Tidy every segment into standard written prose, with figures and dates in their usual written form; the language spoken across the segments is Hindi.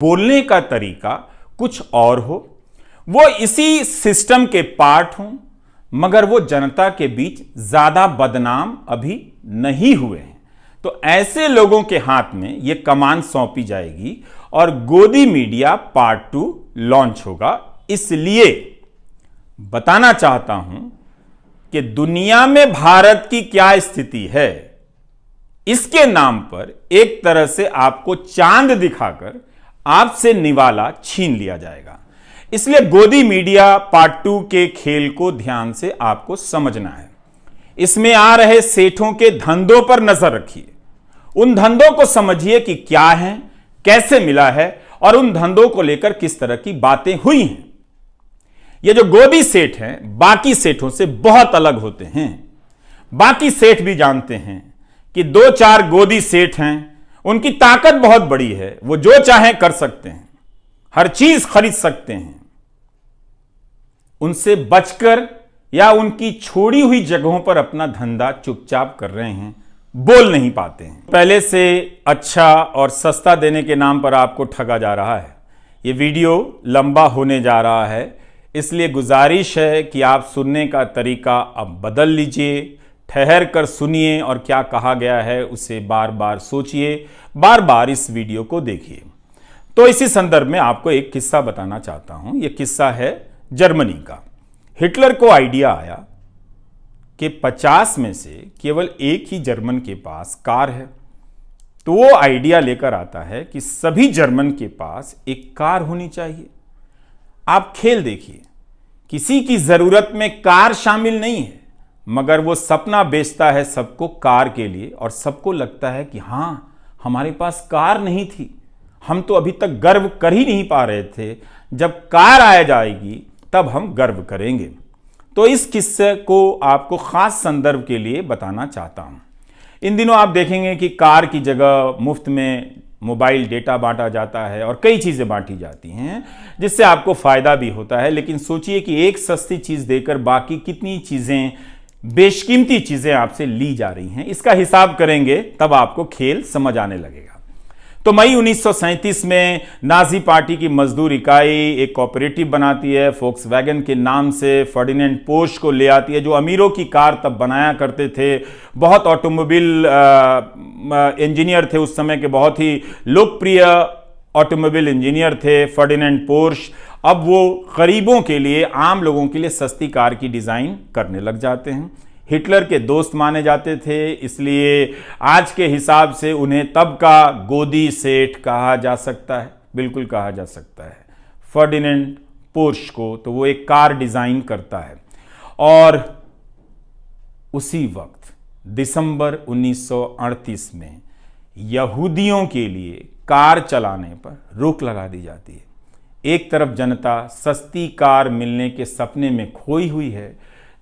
बोलने का तरीका कुछ और हो, वो इसी सिस्टम के पार्ट हों, मगर वो जनता के बीच ज्यादा बदनाम अभी नहीं हुए हैं। तो ऐसे लोगों के हाथ में ये कमान सौंपी जाएगी और गोदी मीडिया पार्ट 2 लॉन्च होगा। इसलिए बताना चाहता हूं कि दुनिया में भारत की क्या स्थिति है, इसके नाम पर एक तरह से आपको चांद दिखाकर आपसे निवाला छीन लिया जाएगा। इसलिए गोदी मीडिया पार्ट 2 के खेल को ध्यान से आपको समझना है। इसमें आ रहे सेठों के धंधों पर नजर रखिए, उन धंधों को समझिए कि क्या है, कैसे मिला है और उन धंधों को लेकर किस तरह की बातें हुई हैं। ये जो गोदी सेठ हैं बाकी सेठों से बहुत अलग होते हैं। बाकी सेठ भी जानते हैं कि 2-4 गोदी सेठ हैं, उनकी ताकत बहुत बड़ी है, वो जो चाहें कर सकते हैं, हर चीज खरीद सकते हैं। उनसे बचकर या उनकी छोड़ी हुई जगहों पर अपना धंधा चुपचाप कर रहे हैं, बोल नहीं पाते हैं। पहले से अच्छा और सस्ता देने के नाम पर आपको ठगा जा रहा है। यह वीडियो लंबा होने जा रहा है, इसलिए गुजारिश है कि आप सुनने का तरीका अब बदल लीजिए, ठहर कर सुनिए और क्या कहा गया है उसे बार बार सोचिए, बार बार इस वीडियो को देखिए। तो इसी संदर्भ में आपको एक किस्सा बताना चाहता हूं। यह किस्सा है जर्मनी का। हिटलर को आइडिया आया कि 50 में से केवल एक ही जर्मन के पास कार है। तो वो आइडिया लेकर आता है कि सभी जर्मन के पास एक कार होनी चाहिए। आप खेल देखिए, किसी की जरूरत में कार शामिल नहीं है, मगर वो सपना बेचता है सबको कार के लिए और सबको लगता है कि हां, हमारे पास कार नहीं थी, हम तो अभी तक गर्व कर ही नहीं पा रहे थे, जब कार आ जाएगी तब हम गर्व करेंगे। तो इस किस्से को आपको खास संदर्भ के लिए बताना चाहता हूं। इन दिनों आप देखेंगे कि कार की जगह मुफ्त में मोबाइल डेटा बांटा जाता है और कई चीजें बांटी जाती हैं, जिससे आपको फायदा भी होता है। लेकिन सोचिए कि एक सस्ती चीज देकर बाकी कितनी चीजें, बेशकीमती चीजें आपसे ली जा रही हैं। इसका हिसाब करेंगे तब आपको खेल समझ आने लगेगा। तो मई 1937 में नाजी पार्टी की मजदूर इकाई एक कोऑपरेटिव बनाती है, फोक्सवैगन के नाम से फर्डिनेंड पोर्श को ले आती है, जो अमीरों की कार तब बनाया करते थे। बहुत ऑटोमोबाइल इंजीनियर थे उस समय के, बहुत ही लोकप्रिय ऑटोमोबाइल इंजीनियर थे फर्डिनेंड पोर्श। अब वो गरीबों के लिए, आम लोगों के लिए सस्ती कार की डिजाइन करने लग जाते हैं। हिटलर के दोस्त माने जाते थे, इसलिए आज के हिसाब से उन्हें तब का गोदी सेठ कहा जा सकता है, बिल्कुल कहा जा सकता है फर्डिनेंड पोर्श को। तो वो एक कार डिजाइन करता है और उसी वक्त दिसंबर 1938 में यहूदियों के लिए कार चलाने पर रोक लगा दी जाती है। एक तरफ जनता सस्ती कार मिलने के सपने में खोई हुई है,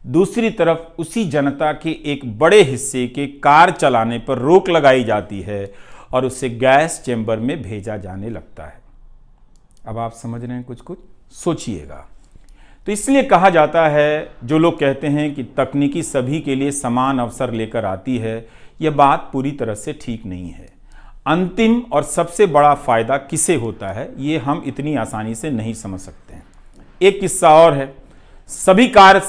दूसरी तरफ उसी जनता के एक बड़े हिस्से के कार चलाने पर रोक लगाई जाती है और उसे गैस चैम्बर में भेजा जाने लगता है। अब आप समझ रहे हैं, कुछ कुछ सोचिएगा। तो इसलिए कहा जाता है, जो लोग कहते हैं कि तकनीकी सभी के लिए समान अवसर लेकर आती है, यह बात पूरी तरह से ठीक नहीं है। अंतिम और सबसे बड़ा फायदा किसे होता है, ये हम इतनी आसानी से नहीं समझ सकते हैं। एक किस्सा और है, सभी कार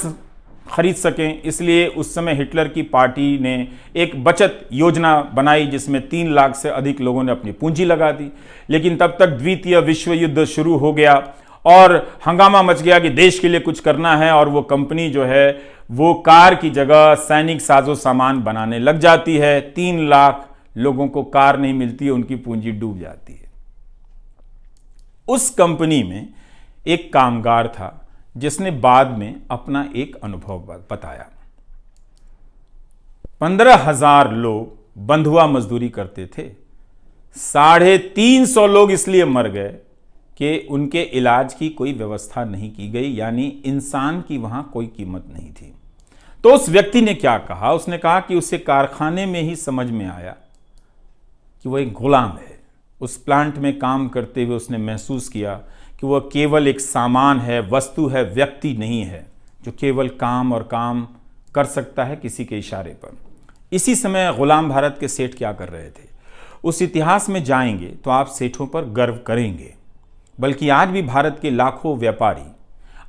खरीद सकें, इसलिए उस समय हिटलर की पार्टी ने एक बचत योजना बनाई जिसमें 3 लाख से अधिक लोगों ने अपनी पूंजी लगा दी। लेकिन तब तक द्वितीय विश्व युद्ध शुरू हो गया और हंगामा मच गया कि देश के लिए कुछ करना है, और वो कंपनी जो है वो कार की जगह सैनिक साजो सामान बनाने लग जाती है। 3 लाख लोगों को कार नहीं मिलती है, उनकी पूंजी डूब जाती है। उस कंपनी में एक कामगार था जिसने बाद में अपना एक अनुभव बताया। 15,000 लोग बंधुआ मजदूरी करते थे। 350 लोग इसलिए मर गए कि उनके इलाज की कोई व्यवस्था नहीं की गई, यानी इंसान की वहां कोई कीमत नहीं थी। तो उस व्यक्ति ने क्या कहा, उसने कहा कि उसे कारखाने में ही समझ में आया कि वह एक गुलाम है। उस प्लांट में काम करते हुए उसने महसूस किया कि वह केवल एक सामान है, वस्तु है, व्यक्ति नहीं है, जो केवल काम और काम कर सकता है किसी के इशारे पर। इसी समय गुलाम भारत के सेठ क्या कर रहे थे, उस इतिहास में जाएंगे तो आप सेठों पर गर्व करेंगे। बल्कि आज भी भारत के लाखों व्यापारी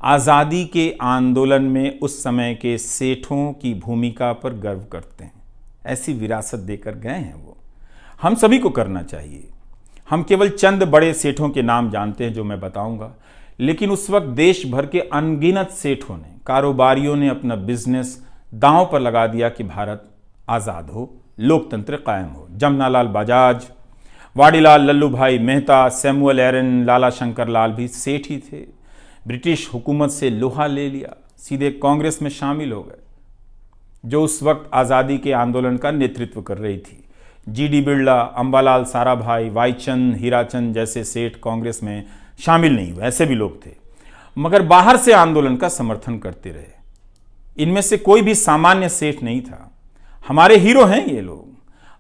आज़ादी के आंदोलन में उस समय के सेठों की भूमिका पर गर्व करते हैं। ऐसी विरासत देकर गए हैं वो। हम सभी को करना चाहिए। हम केवल चंद बड़े सेठों के नाम जानते हैं जो मैं बताऊंगा, लेकिन उस वक्त देश भर के अनगिनत सेठों ने, कारोबारियों ने अपना बिजनेस दांव पर लगा दिया कि भारत आज़ाद हो, लोकतंत्र कायम हो। जमनालाल बजाज, वाडीलाल लल्लू भाई मेहता, सैमुअल एरन, लाला शंकर लाल भी सेठ ही थे। ब्रिटिश हुकूमत से लोहा ले लिया, सीधे कांग्रेस में शामिल हो गए, जो उस वक्त आज़ादी के आंदोलन का नेतृत्व कर रही थी। जीडी बिरला, अंबालाल साराभाई, वाईचंद, हीराचंद जैसे सेठ कांग्रेस में शामिल नहीं हुए, ऐसे भी लोग थे, मगर बाहर से आंदोलन का समर्थन करते रहे। इनमें से कोई भी सामान्य सेठ नहीं था। हमारे हीरो हैं ये लोग,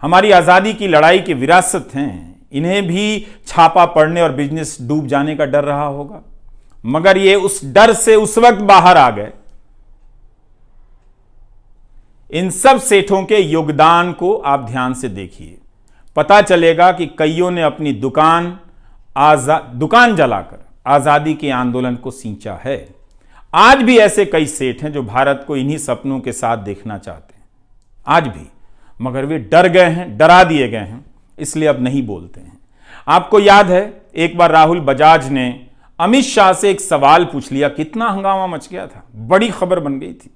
हमारी आज़ादी की लड़ाई की विरासत हैं। इन्हें भी छापा पड़ने और बिजनेस डूब जाने का डर रहा होगा, मगर ये उस डर से उस वक्त बाहर आ गए। इन सब सेठों के योगदान को आप ध्यान से देखिए, पता चलेगा कि कईयों ने अपनी दुकान जलाकर आज़ादी के आंदोलन को सींचा है। आज भी ऐसे कई सेठ हैं जो भारत को इन्हीं सपनों के साथ देखना चाहते हैं, आज भी, मगर वे डर गए हैं, डरा दिए गए हैं, इसलिए अब नहीं बोलते हैं। आपको याद है एक बार राहुल बजाज ने अमित शाह से एक सवाल पूछ लिया, कितना हंगामा मच गया था, बड़ी खबर बन गई थी,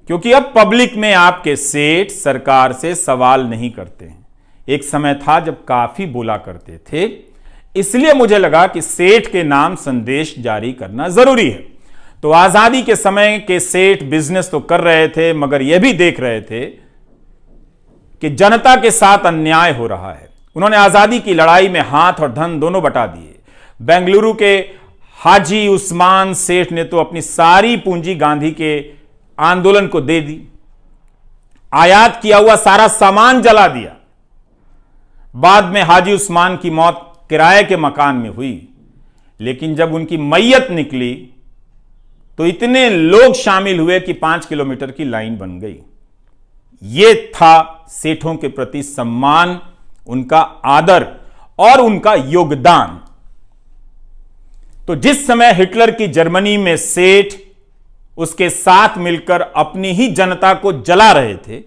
क्योंकि अब पब्लिक में आपके सेठ सरकार से सवाल नहीं करते हैं। एक समय था जब काफी बोला करते थे, इसलिए मुझे लगा कि सेठ के नाम संदेश जारी करना जरूरी है। तो आजादी के समय के सेठ बिजनेस तो कर रहे थे, मगर यह भी देख रहे थे कि जनता के साथ अन्याय हो रहा है। उन्होंने आजादी की लड़ाई में हाथ और धन दोनों बटा दिए। बेंगलुरु के हाजी उस्मान सेठ ने तो अपनी सारी पूंजी गांधी के आंदोलन को दे दी, आयात किया हुआ सारा सामान जला दिया। बाद में हाजी उस्मान की मौत किराए के मकान में हुई, लेकिन जब उनकी मैयत निकली तो इतने लोग शामिल हुए कि 5 किलोमीटर की लाइन बन गई। यह था सेठों के प्रति सम्मान, उनका आदर और उनका योगदान। तो जिस समय हिटलर की जर्मनी में सेठ उसके साथ मिलकर अपनी ही जनता को जला रहे थे,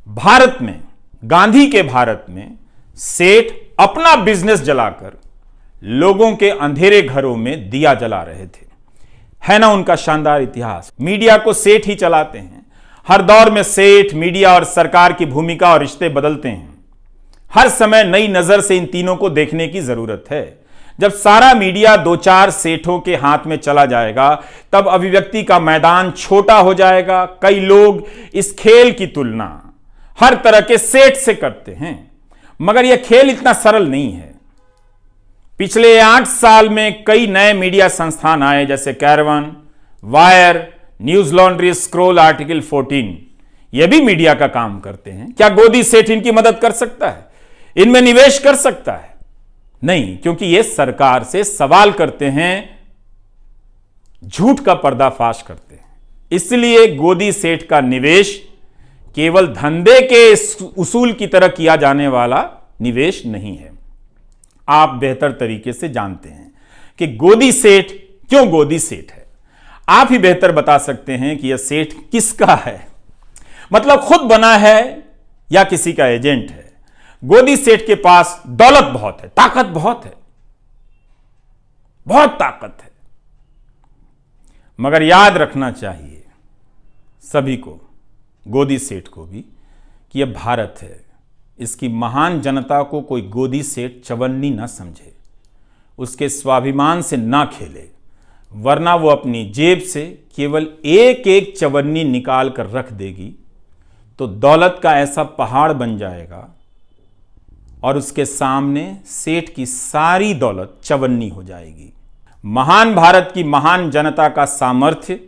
भारत में, गांधी के भारत में सेठ अपना बिजनेस जलाकर लोगों के अंधेरे घरों में दिया जला रहे थे। है ना उनका शानदार इतिहास। मीडिया को सेठ ही चलाते हैं। हर दौर में सेठ, मीडिया और सरकार की भूमिका और रिश्ते बदलते हैं। हर समय नई नजर से इन तीनों को देखने की जरूरत है। जब सारा मीडिया 2-4 सेठों के हाथ में चला जाएगा, तब अभिव्यक्ति का मैदान छोटा हो जाएगा। कई लोग इस खेल की तुलना हर तरह के सेठ से करते हैं, मगर यह खेल इतना सरल नहीं है। पिछले 8 साल में कई नए मीडिया संस्थान आए, जैसे caravan, wire, news laundry, scroll, article 14। यह भी मीडिया का काम करते हैं। क्या गोदी सेठ इनकी मदद कर सकता है? इनमें निवेश कर सकता है? नहीं, क्योंकि ये सरकार से सवाल करते हैं, झूठ का पर्दाफाश करते हैं। इसलिए गोदी सेठ का निवेश केवल धंधे के उसूल की तरह किया जाने वाला निवेश नहीं है। आप बेहतर तरीके से जानते हैं कि गोदी सेठ क्यों गोदी सेठ है। आप ही बेहतर बता सकते हैं कि यह सेठ किसका है, मतलब खुद बना है या किसी का एजेंट है। गोदी सेठ के पास दौलत बहुत है, ताकत बहुत है, बहुत ताकत है, मगर याद रखना चाहिए सभी को, गोदी सेठ को भी, कि यह भारत है। इसकी महान जनता को कोई गोदी सेठ चवन्नी ना समझे, उसके स्वाभिमान से ना खेले, वरना वो अपनी जेब से केवल एक एक चवन्नी निकाल कर रख देगी तो दौलत का ऐसा पहाड़ बन जाएगा और उसके सामने सेठ की सारी दौलत चवन्नी हो जाएगी। महान भारत की महान जनता का सामर्थ्य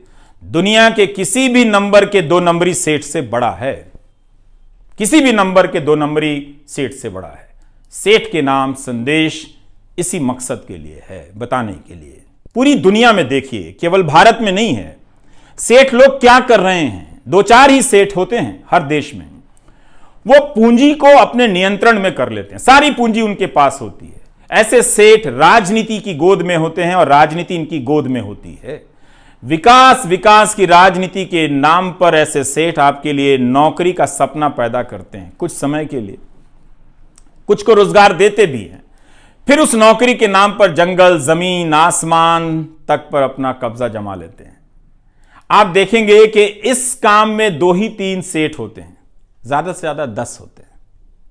दुनिया के किसी भी नंबर के 2 नंबरी सेठ से बड़ा है, किसी भी नंबर के 2 नंबरी सेठ से बड़ा है। सेठ के नाम संदेश इसी मकसद के लिए है, बताने के लिए। पूरी दुनिया में देखिए, केवल भारत में नहीं है। सेठ लोग क्या कर रहे हैं? 2-4 ही सेठ होते हैं हर देश में। वो पूंजी को अपने नियंत्रण में कर लेते हैं, सारी पूंजी उनके पास होती है। ऐसे सेठ राजनीति की गोद में होते हैं और राजनीति इनकी गोद में होती है। विकास विकास की राजनीति के नाम पर ऐसे सेठ आपके लिए नौकरी का सपना पैदा करते हैं कुछ समय के लिए, कुछ को रोजगार देते भी हैं, फिर उस नौकरी के नाम पर जंगल, जमीन, आसमान तक पर अपना कब्जा जमा लेते हैं। आप देखेंगे कि इस काम में 2 ही 3 सेठ होते हैं, ज्यादा से ज्यादा 10 होते हैं।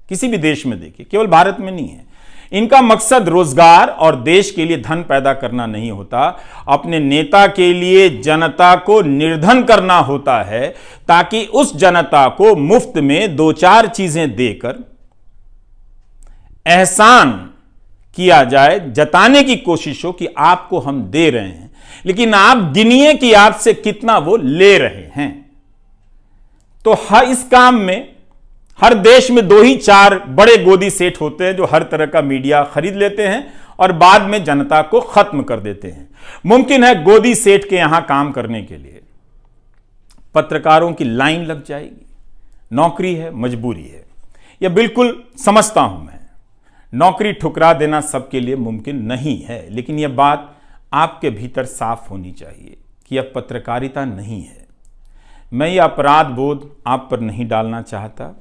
किसी भी देश में देखिए, केवल भारत में नहीं है। इनका मकसद रोजगार और देश के लिए धन पैदा करना नहीं होता, अपने नेता के लिए जनता को निर्धन करना होता है, ताकि उस जनता को मुफ्त में 2-4 चीजें देकर एहसान किया जाए, जताने की कोशिश हो कि आपको हम दे रहे हैं, लेकिन आप गिनिए कि आपसे कितना वो ले रहे हैं। तो इस काम में हर देश में 2 ही 4 बड़े गोदी सेठ होते हैं जो हर तरह का मीडिया खरीद लेते हैं और बाद में जनता को खत्म कर देते हैं। मुमकिन है गोदी सेठ के यहां काम करने के लिए पत्रकारों की लाइन लग जाएगी। नौकरी है, मजबूरी है, यह बिल्कुल समझता हूं मैं। नौकरी ठुकरा देना सबके लिए मुमकिन नहीं है, लेकिन यह बात आपके भीतर साफ होनी चाहिए कि यह पत्रकारिता नहीं है। मैं ये अपराध बोध आप पर नहीं डालना चाहता,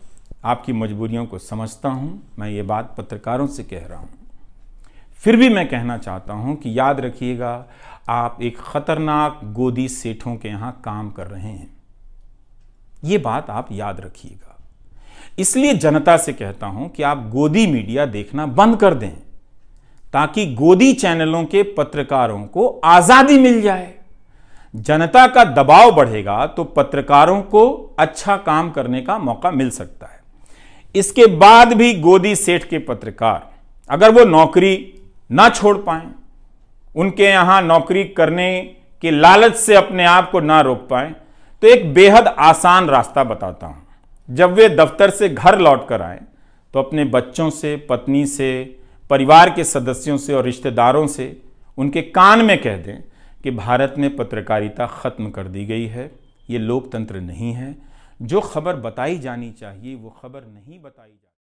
आपकी मजबूरियों को समझता हूं। मैं ये बात पत्रकारों से कह रहा हूं। फिर भी मैं कहना चाहता हूं कि याद रखिएगा, आप एक खतरनाक गोदी सेठों के यहां काम कर रहे हैं। ये बात आप याद रखिएगा। इसलिए जनता से कहता हूं कि आप गोदी मीडिया देखना बंद कर दें, ताकि गोदी चैनलों के पत्रकारों को आजादी मिल जाए। जनता का दबाव बढ़ेगा तो पत्रकारों को अच्छा काम करने का मौका मिल सकता है। इसके बाद भी गोदी सेठ के पत्रकार अगर वो नौकरी ना छोड़ पाए, उनके यहां नौकरी करने के लालच से अपने आप को ना रोक पाए, तो एक बेहद आसान रास्ता बताता हूं। जब वे दफ्तर से घर लौट कर आए तो अपने बच्चों से, पत्नी से, परिवार के सदस्यों से और रिश्तेदारों से उनके कान में कह दें कि भारत में पत्रकारिता खत्म कर दी गई है, ये लोकतंत्र नहीं है। जो खबर बताई जानी चाहिए वो खबर नहीं बताई जाती।